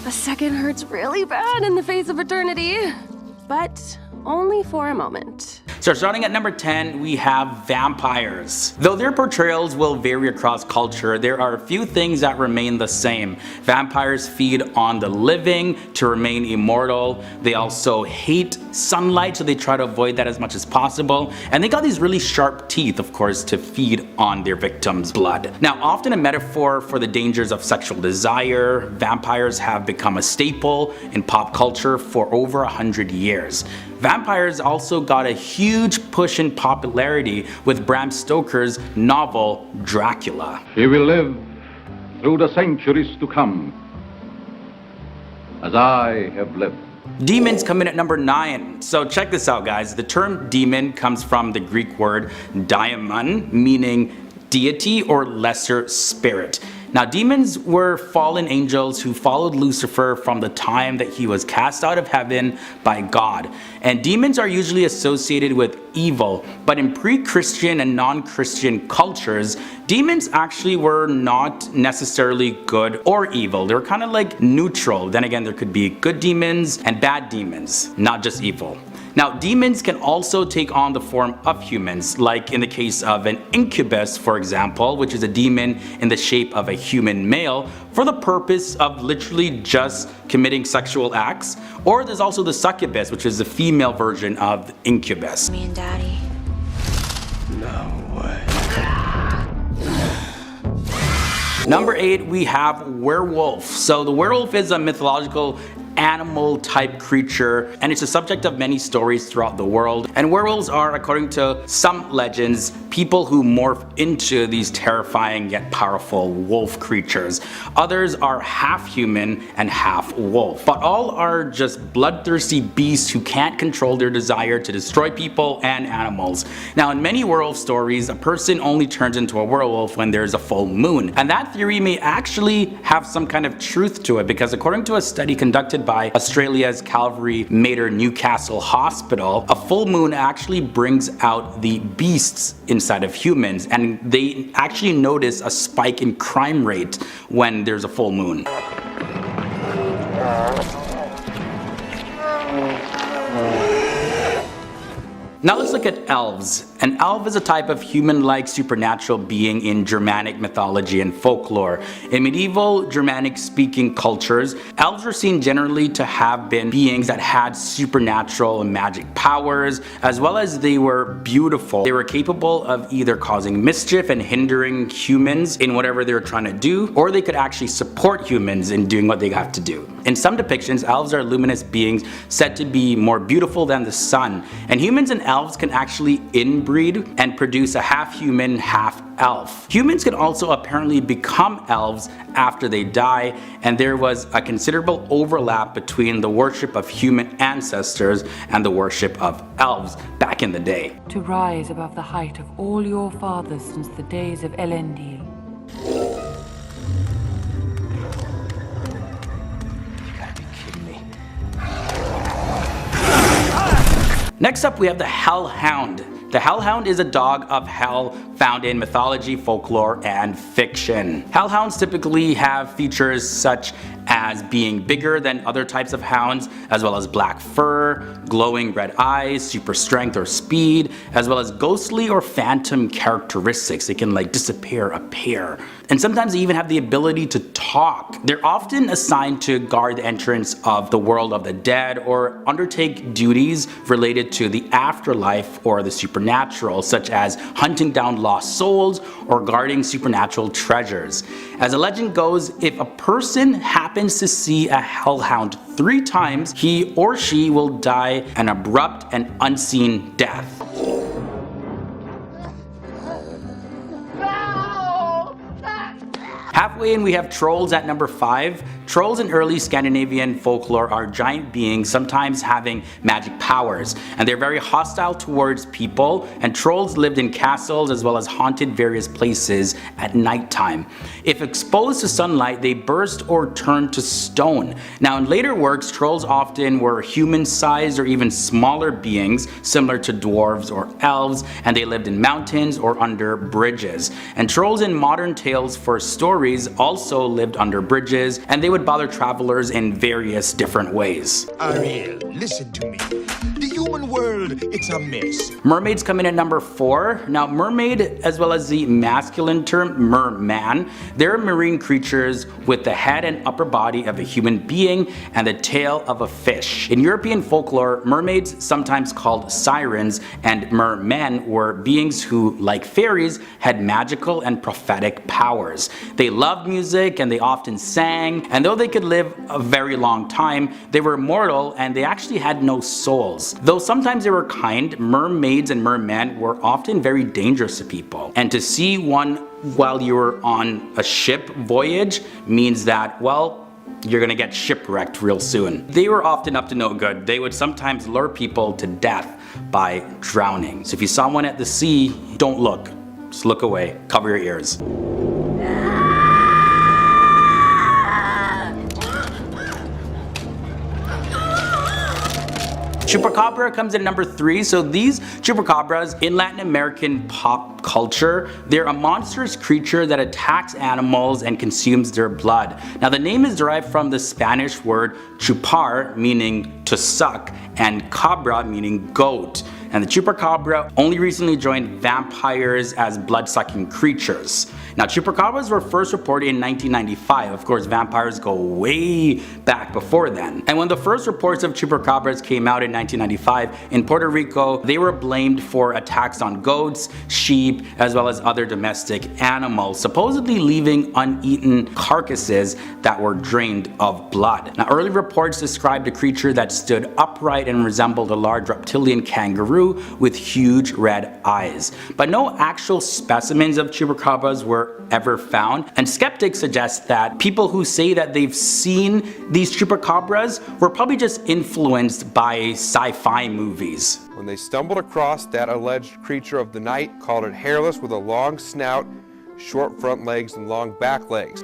A second hurts really bad in the face of eternity. But only for a moment. So starting at number 10, we have vampires. Though their portrayals will vary across culture, there are a few things that remain the same. Vampires feed on the living to remain immortal. They also hate sunlight, so they try to avoid that as much as possible. And they got these really sharp teeth, of course, to feed on their victims' blood. Now, often a metaphor for the dangers of sexual desire, vampires have become a staple in pop culture for over 100 years. Vampires also got a huge push in popularity with Bram Stoker's novel Dracula. He will live through the centuries to come, as I have lived. Demons come in at number 9. So check this out, guys. The term demon comes from the Greek word daimon, meaning deity or lesser spirit. Now, demons were fallen angels who followed Lucifer from the time that he was cast out of heaven by God. And demons are usually associated with evil, but in pre-Christian and non-Christian cultures, demons actually were not necessarily good or evil. They were kind of like neutral. Then again, there could be good demons and bad demons, not just evil. Now, demons can also take on the form of humans, like in the case of an incubus, for example, which is a demon in the shape of a human male for the purpose of literally just committing sexual acts. Or there's also the succubus, which is the female version of incubus. Me and Daddy. No way. Number 8, we have werewolf. So the werewolf is a mythological animal type creature, and it's a subject of many stories throughout the world. And werewolves are, according to some legends, people who morph into these terrifying yet powerful wolf creatures. Others are half human and half wolf, but all are just bloodthirsty beasts who can't control their desire to destroy people and animals. Now, in many werewolf stories, a person only turns into a werewolf when there's a full moon, and that theory may actually have some kind of truth to it, because according to a study conducted by Australia's Calvary Mater Newcastle Hospital, a full moon actually brings out the beasts inside of humans, and they actually notice a spike in crime rate when there's a full moon. Now let's look at elves. An elf is a type of human-like supernatural being in Germanic mythology and folklore. In medieval Germanic-speaking cultures, elves were seen generally to have been beings that had supernatural and magic powers, as well as they were beautiful. They were capable of either causing mischief and hindering humans in whatever they were trying to do, or they could actually support humans in doing what they have to do. In some depictions, elves are luminous beings said to be more beautiful than the sun, and humans and elves can actually inbreed and produce a half human, half elf. Humans can also apparently become elves after they die, and there was a considerable overlap between the worship of human ancestors and the worship of elves back in the day. To rise above the height of all your fathers since the days of Elendil. Next up, we have the hellhound. The hellhound is a dog of hell found in mythology, folklore, and fiction. Hellhounds typically have features such as being bigger than other types of hounds, as well as black fur, glowing red eyes, super strength or speed, as well as ghostly or phantom characteristics. They can like disappear, appear. And sometimes they even have the ability to talk. They're often assigned to guard the entrance of the world of the dead or undertake duties related to the afterlife or the supernatural, such as hunting down lost souls or guarding supernatural treasures. As the legend goes, if a person happens to see a hellhound 3 times, he or she will die an abrupt and unseen death. Halfway in, we have trolls at number 5. Trolls in early Scandinavian folklore are giant beings, sometimes having magic powers, and they're very hostile towards people, and trolls lived in castles as well as haunted various places at nighttime. If exposed to sunlight, they burst or turn to stone. Now, in later works, trolls often were human-sized or even smaller beings, similar to dwarves or elves, and they lived in mountains or under bridges. And trolls in modern tales for stories also lived under bridges, and they would would bother travelers in various different ways. Ariel, listen to me. The human world, it's a mess. Mermaids come in at number 4. Now, mermaid, as well as the masculine term merman, they're marine creatures with the head and upper body of a human being and the tail of a fish. In European folklore, mermaids, sometimes called sirens, and mermen were beings who, like fairies, had magical and prophetic powers. They loved music and they often sang, and though they could live a very long time, they were mortal and they actually had no souls. Though sometimes they were kind, mermaids and mermen were often very dangerous to people. And to see one while you were on a ship voyage means that, well, you're gonna get shipwrecked real soon. They were often up to no good. They would sometimes lure people to death by drowning. So if you saw one at the sea, don't look. Just look away. Cover your ears. Chupacabra comes in number 3. So these chupacabras in Latin American pop culture, they're a monstrous creature that attacks animals and consumes their blood. Now the name is derived from the Spanish word chupar, meaning to suck, and cabra, meaning goat. And the chupacabra only recently joined vampires as blood-sucking creatures. Now, chupacabras were first reported in 1995. Of course, vampires go way back before then. And when the first reports of chupacabras came out in 1995 in Puerto Rico, they were blamed for attacks on goats, sheep, as well as other domestic animals, supposedly leaving uneaten carcasses that were drained of blood. Now, early reports described a creature that stood upright and resembled a large reptilian kangaroo with huge red eyes. But no actual specimens of chupacabras were ever found, and skeptics suggest that people who say that they've seen these chupacabras were probably just influenced by sci-fi movies. When they stumbled across that alleged creature of the night, called it hairless with a long snout, short front legs, and long back legs.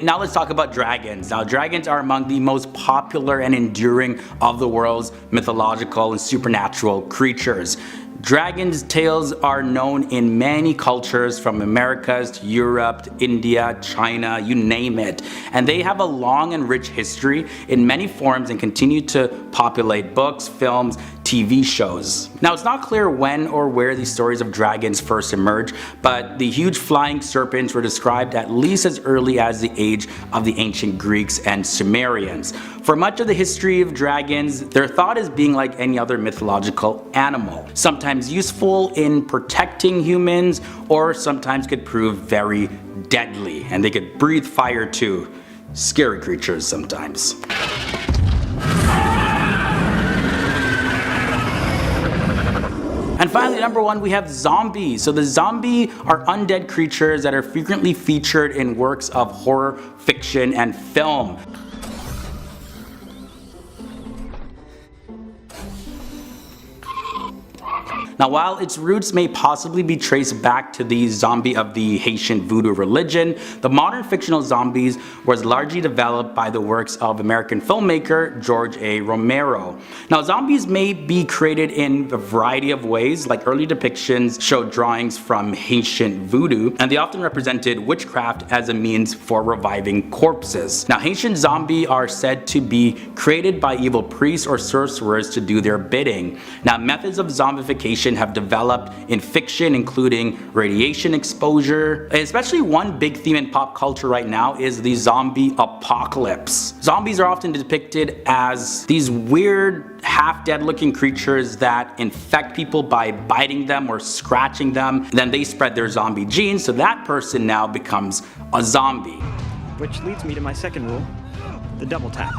Now let's talk about dragons. Now, dragons are among the most popular and enduring of the world's mythological and supernatural creatures. Dragons' tales are known in many cultures, from Americas to Europe, to India, China, you name it. And they have a long and rich history in many forms and continue to populate books, films, TV shows. Now, it's not clear when or where these stories of dragons first emerged, but the huge flying serpents were described at least as early as the age of the ancient Greeks and Sumerians. For much of the history of dragons, they're thought as being like any other mythological animal, sometimes useful in protecting humans, or sometimes could prove very deadly, and they could breathe fire too. Scary creatures sometimes. And finally, number 1, we have zombies. So the zombie are undead creatures that are frequently featured in works of horror, fiction, and film. Now, while its roots may possibly be traced back to the zombie of the Haitian voodoo religion, the modern fictional zombies was largely developed by the works of American filmmaker George A. Romero. Now, zombies may be created in a variety of ways, like early depictions showed drawings from Haitian voodoo, and they often represented witchcraft as a means for reviving corpses. Now, Haitian zombies are said to be created by evil priests or sorcerers to do their bidding. Now, methods of zombification have developed in fiction, including radiation exposure. Especially one big theme in pop culture right now is the zombie apocalypse. Zombies are often depicted as these weird, half-dead looking creatures that infect people by biting them or scratching them. Then they spread their zombie genes, so that person now becomes a zombie. Which leads me to my second rule, the double tap.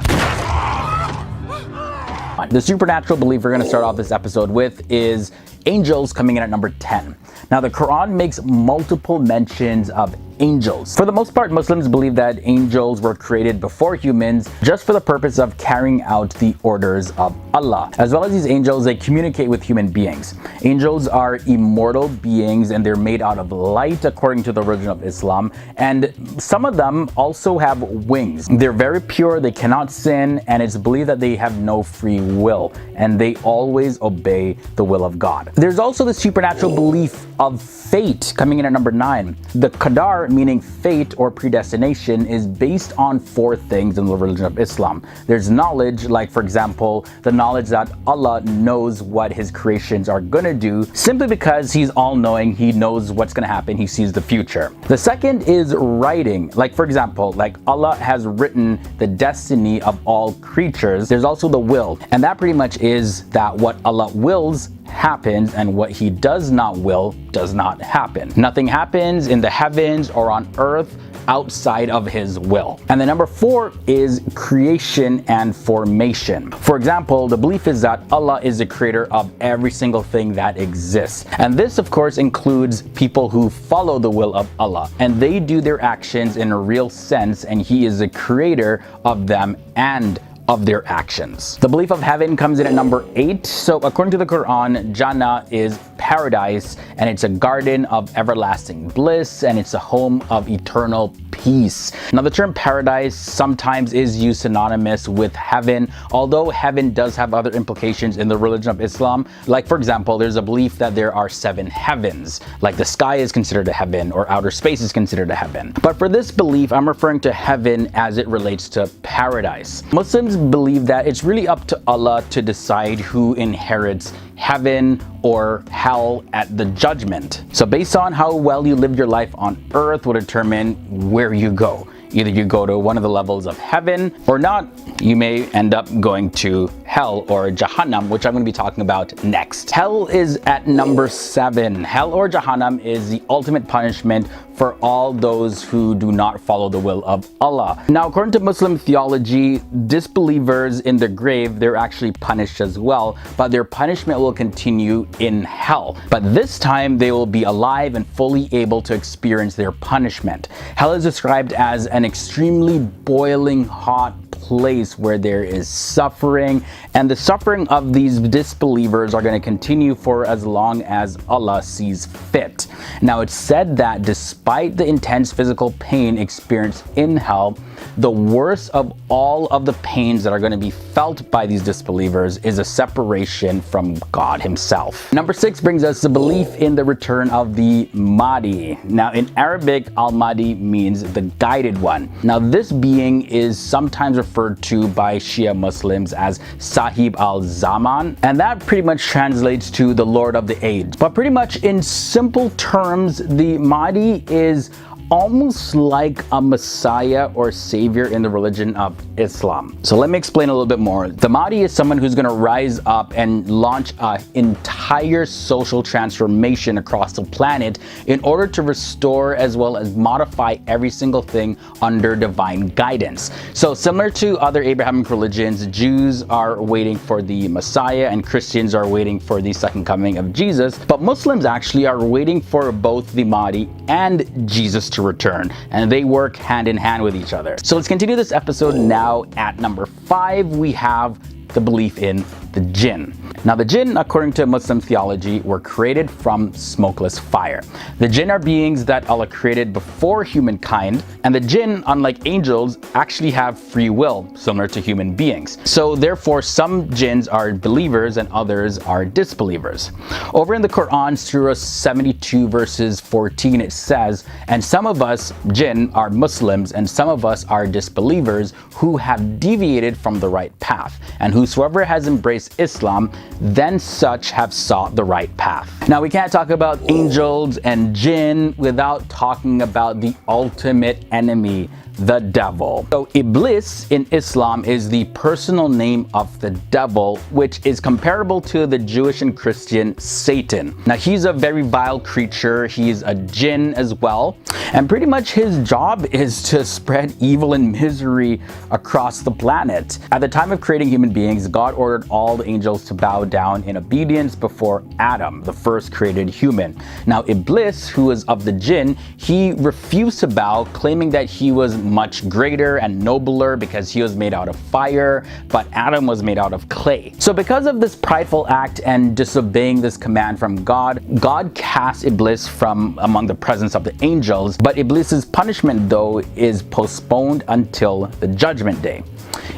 The supernatural belief we're going to start off this episode with is angels, coming in at number 10. Now, the Quran makes multiple mentions of angels. For the most part, Muslims believe that angels were created before humans just for the purpose of carrying out the orders of Allah. As well as these angels, they communicate with human beings. Angels are immortal beings and they're made out of light according to the religion of Islam, and some of them also have wings. They're very pure, they cannot sin, and it's believed that they have no free will and they always obey the will of God. There's also the supernatural belief of fate coming in at number 9. The qadar, meaning fate or predestination, is based on 4 things in the religion of Islam. There's knowledge, like for example, the knowledge that Allah knows what his creations are gonna do simply because he's all-knowing, he knows what's gonna happen, he sees the future. The second is writing, like for example, like Allah has written the destiny of all creatures. There's also the will, and that pretty much is that what Allah wills happens and what he does not will does not happen. Nothing happens in the heavens or on earth outside of his will. And the number 4 is creation and formation. For example, the belief is that Allah is the creator of every single thing that exists. And this of course includes people who follow the will of Allah, and they do their actions in a real sense, and he is the creator of them and of their actions. The belief of heaven comes in at number 8. So according to the Quran, Jannah is paradise, and it's a garden of everlasting bliss, and it's a home of eternal peace. Now the term paradise sometimes is used synonymous with heaven, although heaven does have other implications in the religion of Islam. Like for example, there's a belief that there are 7 heavens, like the sky is considered a heaven or outer space is considered a heaven. But for this belief, I'm referring to heaven as it relates to paradise. Muslims believe that it's really up to Allah to decide who inherits heaven or hell at the judgment. So based on how well you lived your life on earth will determine where you go. Either you go to one of the levels of heaven or not, you may end up going to hell or Jahannam, which I'm going to be talking about next. Hell is at number 7. Hell or Jahannam is the ultimate punishment for all those who do not follow the will of Allah. Now, according to Muslim theology, disbelievers in the grave, they're actually punished as well, but their punishment will continue in hell. But this time, they will be alive and fully able to experience their punishment. Hell is described as an extremely boiling hot place where there is suffering, and the suffering of these disbelievers are going to continue for as long as Allah sees fit. Now, it's said that despite the intense physical pain experienced in hell, the worst of all of the pains that are going to be felt by these disbelievers is a separation from God himself. Number 6 brings us the belief in the return of the Mahdi. Now, in Arabic, al-Mahdi means the guided one. Now, this being is sometimes referred to by Shia Muslims as Sahib al-Zaman, and that pretty much translates to the Lord of the Age. But pretty much in simple terms, the Mahdi is almost like a messiah or savior in the religion of Islam. So let me explain a little bit more. The Mahdi is someone who's going to rise up and launch an entire social transformation across the planet in order to restore as well as modify every single thing under divine guidance. So similar to other Abrahamic religions, Jews are waiting for the Messiah and Christians are waiting for the second coming of Jesus, but Muslims actually are waiting for both the Mahdi and Jesus to return, and they work hand in hand with each other. So let's continue this episode now. At number 5, we have the belief in the jinn. Now, the jinn, according to Muslim theology, were created from smokeless fire. The jinn are beings that Allah created before humankind, and the jinn, unlike angels, actually have free will, similar to human beings. So therefore, some jinns are believers and others are disbelievers. Over in the Quran, Surah 72 verses 14, it says, "And some of us, jinn, are Muslims, and some of us are disbelievers who have deviated from the right path. And whosoever has embraced Islam, then such have sought the right path." Now, we can't talk about angels and jinn without talking about the ultimate enemy, the devil. So Iblis in Islam is the personal name of the devil, which is comparable to the Jewish and Christian Satan. Now, he's a very vile creature. He's a jinn as well. And pretty much his job is to spread evil and misery across the planet. At the time of creating human beings, God ordered all the angels to bow down in obedience before Adam, the first created human. Now, Iblis, who was of the jinn, he refused to bow, claiming that he was much greater and nobler because he was made out of fire, but Adam was made out of clay. So because of this prideful act and disobeying this command from God, God cast Iblis from among the presence of the angels, but Iblis's punishment, though, is postponed until the judgment day.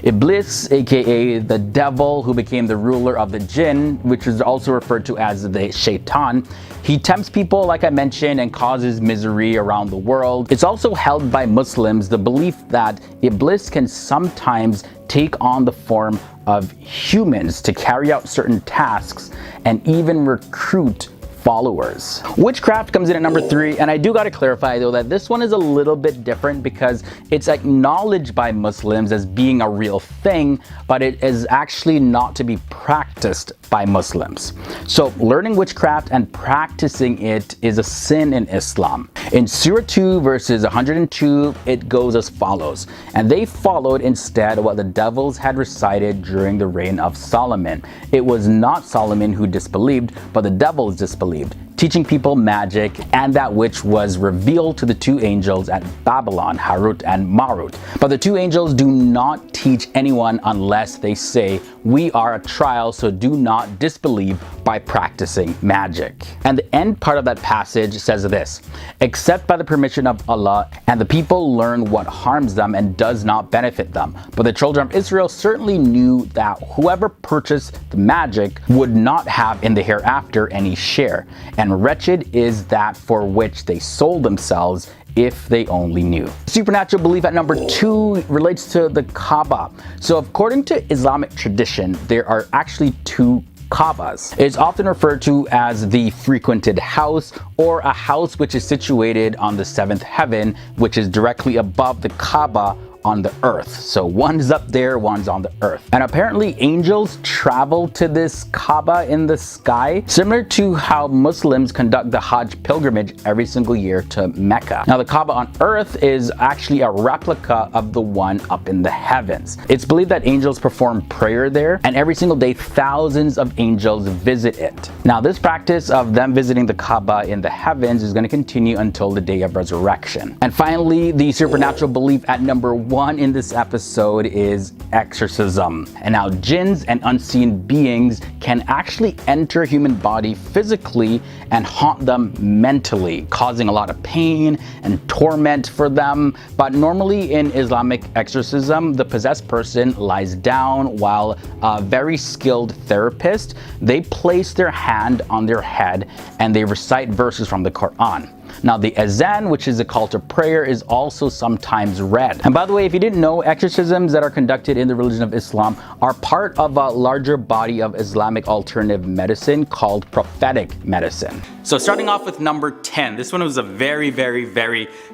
Iblis, aka the devil, who became the ruler of the jinn, which is also referred to as the shaitan, He tempts people, like I mentioned, and causes misery around the world. It's also held by Muslims the belief that Iblis can sometimes take on the form of humans to carry out certain tasks and even recruit followers. Witchcraft comes in at number 3, and I do gotta clarify though that this one is a little bit different because it's acknowledged by Muslims as being a real thing, but it is actually not to be practiced by Muslims. So learning witchcraft and practicing it is a sin in Islam. In Surah 2 verses 102, it goes as follows: "And they followed instead what the devils had recited during the reign of Solomon. It was not Solomon who disbelieved, but the devils disbelieved, teaching people magic and that which was revealed to the 2 angels at Babylon, Harut and Marut. But the 2 angels do not teach anyone unless they say, 'We are a trial, so do not disbelieve by practicing magic.'" And the end part of that passage says this: "Except by the permission of Allah, and the people learn what harms them and does not benefit them. But the children of Israel certainly knew that whoever purchased the magic would not have in the hereafter any share, and wretched is that for which they sold themselves if they only knew." Supernatural belief at number 2 relates to the Kaaba. So according to Islamic tradition, there are actually 2 Kaabas. It's often referred to as the frequented house, or a house which is situated on the 7th heaven, which is directly above the Kaaba on the earth. So one's up there, one's on the earth. And apparently angels travel to this Kaaba in the sky, similar to how Muslims conduct the Hajj pilgrimage every single year to Mecca. Now the Kaaba on earth is actually a replica of the one up in the heavens. It's believed that angels perform prayer there, and every single day thousands of angels visit it. Now this practice of them visiting the Kaaba in the heavens is going to continue until the day of resurrection. And finally, the supernatural belief at number 1 in this episode is exorcism. And now jinns and unseen beings can actually enter a human body physically and haunt them mentally, causing a lot of pain and torment for them. But normally in Islamic exorcism, the possessed person lies down while a very skilled therapist, they place their hand on their head and they recite verses from the Quran. Now the azan, which is a call to prayer, is also sometimes read. And by the way, if you didn't know, exorcisms that are conducted in the religion of Islam are part of a larger body of Islamic alternative medicine called prophetic medicine. So starting off with number 10, this one was a very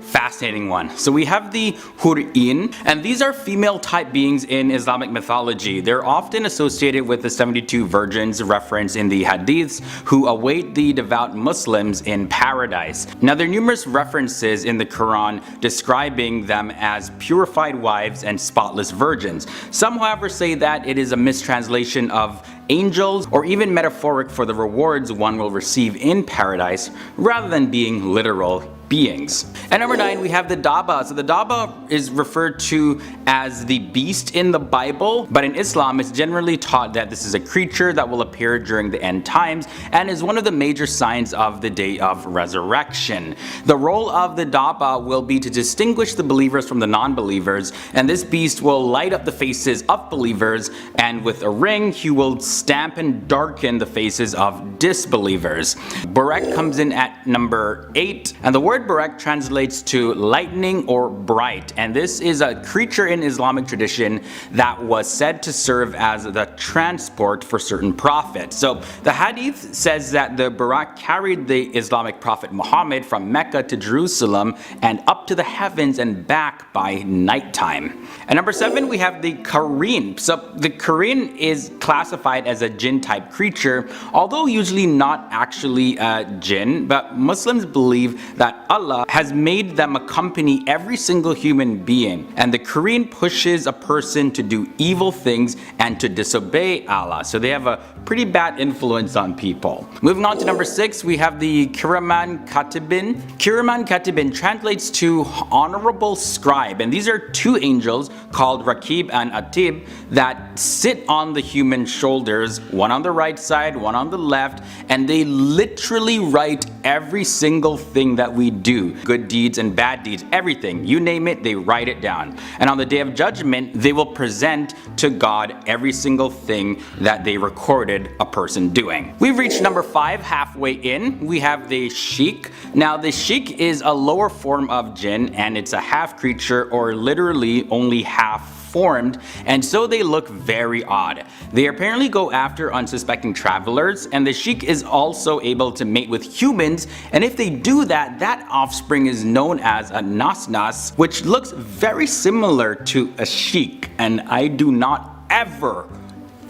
fascinating one. So we have the Hur'in, and these are female type beings in Islamic mythology. They're often associated with the 72 virgins referenced in the hadiths who await the devout Muslims in paradise. Now there are numerous references in the Quran describing them as purified wives and spotless virgins. Some however say that it is a mistranslation of angels, or even metaphoric for the rewards one will receive in paradise rather than being literal beings. At number 9, we have the Daba. So the Daba is referred to as the beast in the Bible, but in Islam it's generally taught that this is a creature that will appear during the end times and is one of the major signs of the day of resurrection. The role of the Daba will be to distinguish the believers from the non-believers, and this beast will light up the faces of believers, and with a ring he will stamp and darken the faces of disbelievers. Buraq comes in at number 8, and the word Buraq translates to lightning or bright, and this is a creature in Islamic tradition that was said to serve as the transport for certain prophets. So the hadith says that the Buraq carried the Islamic prophet Muhammad from Mecca to Jerusalem and up to the heavens and back by nighttime. At number 7, we have the Qareen. So the Qareen is classified as a jinn type creature, although usually not actually a jinn, but Muslims believe that Allah has made them accompany every single human being, and the Qareen pushes a person to do evil things and to disobey Allah. So they have a pretty bad influence on people. Moving on to number 6, we have the Kiraman Katibin. Kiraman Katibin translates to honorable scribe, and these are 2 angels called Rakib and Atib that sit on the human shoulders, one on the right side, one on the left, and they literally write every single thing that we do. Good deeds and bad deeds, everything. You name it, they write it down. And on the day of judgment, they will present to God every single thing that they recorded a person doing. We've reached number 5, halfway in. We have the sheik. Now the sheik is a lower form of jinn, and it's a half creature, or literally only half formed, and so they look very odd. They apparently go after unsuspecting travelers, and the sheik is also able to mate with humans, and if they do that, that offspring is known as a nas, which looks very similar to a sheik, and I do not ever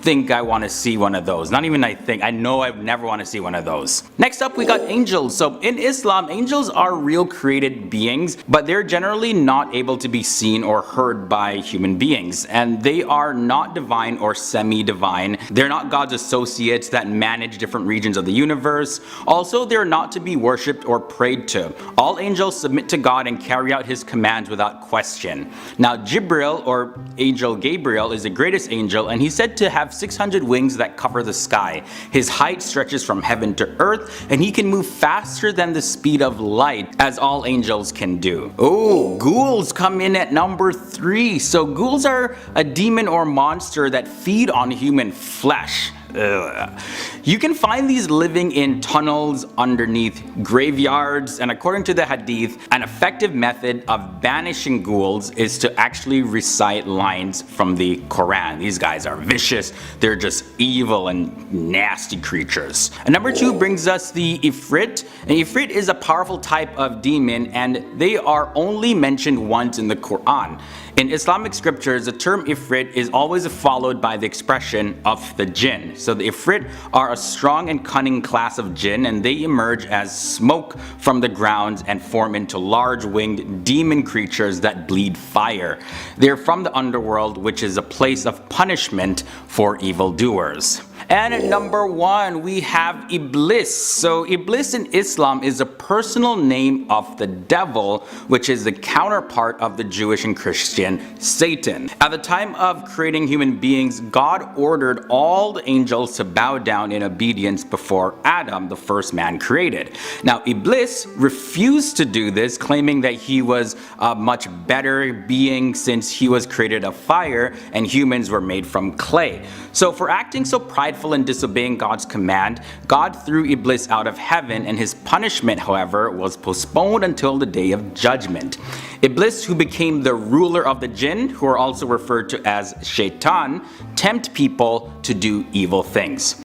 think I want to see one of those. Not even I think, I know I never want to see one of those. Next up we got angels. So in Islam, angels are real created beings, but they're generally not able to be seen or heard by human beings, and they are not divine or semi-divine. They're not God's associates that manage different regions of the universe. Also, they're not to be worshipped or prayed to. All angels submit to God and carry out his commands without question. Now Jibril, or angel Gabriel, is the greatest angel, and he's said to have 600 wings that cover the sky. His height stretches from heaven to earth, and he can move faster than the speed of light, as all angels can do. Oh, ghouls come in at number 3. So ghouls are a demon or monster that feed on human flesh. Ugh. You can find these living in tunnels underneath graveyards, and according to the hadith, an effective method of banishing ghouls is to actually recite lines from the Quran. These guys are vicious, they're just evil and nasty creatures. And number 2 brings us the Ifrit. An Ifrit is a powerful type of demon, and they are only mentioned once in the Quran. In Islamic scriptures, the term Ifrit is always followed by the expression of the jinn. So the Ifrit are a strong and cunning class of jinn, and they emerge as smoke from the ground and form into large winged demon creatures that bleed fire. They're from the underworld, which is a place of punishment for evildoers. And at number 1, we have Iblis. So Iblis in Islam is a personal name of the devil, which is the counterpart of the Jewish and Christian Satan. At the time of creating human beings, God ordered all the angels to bow down in obedience before Adam, the first man created. Now Iblis refused to do this, claiming that he was a much better being since he was created of fire and humans were made from clay. So for acting so prideful and disobeying God's command, God threw Iblis out of heaven, and his punishment, however, was postponed until the day of judgment. Iblis, who became the ruler of the jinn, who are also referred to as Shaitan, tempt people to do evil things.